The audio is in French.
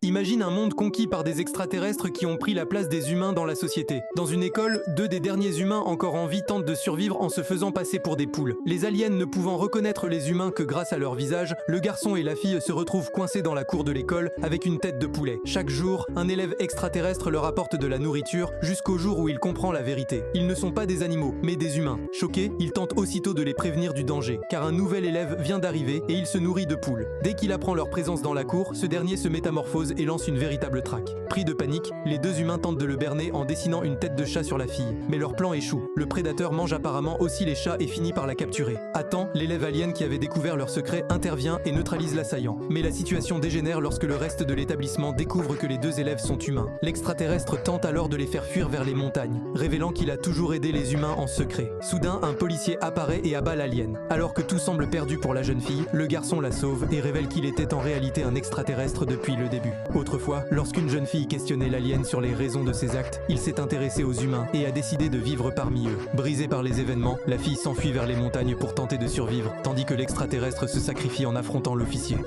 Imagine un monde conquis par des extraterrestres qui ont pris la place des humains dans la société. Dans une école, deux des derniers humains encore en vie tentent de survivre en se faisant passer pour des poules. Les aliens ne pouvant reconnaître les humains que grâce à leur visage, le garçon et la fille se retrouvent coincés dans la cour de l'école avec une tête de poulet. Chaque jour, un élève extraterrestre leur apporte de la nourriture jusqu'au jour où il comprend la vérité. Ils ne sont pas des animaux, mais des humains. Choqué, il tente aussitôt de les prévenir du danger, car un nouvel élève vient d'arriver et il se nourrit de poules. Dès qu'il apprend leur présence dans la cour, ce dernier se métamorphose et lance une véritable traque. Pris de panique, les deux humains tentent de le berner en dessinant une tête de chat sur la fille. Mais leur plan échoue. Le prédateur mange apparemment aussi les chats et finit par la capturer. À temps, l'élève alien qui avait découvert leur secret intervient et neutralise l'assaillant. Mais la situation dégénère lorsque le reste de l'établissement découvre que les deux élèves sont humains. L'extraterrestre tente alors de les faire fuir vers les montagnes, révélant qu'il a toujours aidé les humains en secret. Soudain, un policier apparaît et abat l'alien. Alors que tout semble perdu pour la jeune fille, le garçon la sauve et révèle qu'il était en réalité un extraterrestre depuis le début. Autrefois, lorsqu'une jeune fille questionnait l'alien sur les raisons de ses actes, il s'est intéressé aux humains et a décidé de vivre parmi eux. Brisée par les événements, la fille s'enfuit vers les montagnes pour tenter de survivre, tandis que l'extraterrestre se sacrifie en affrontant l'officier.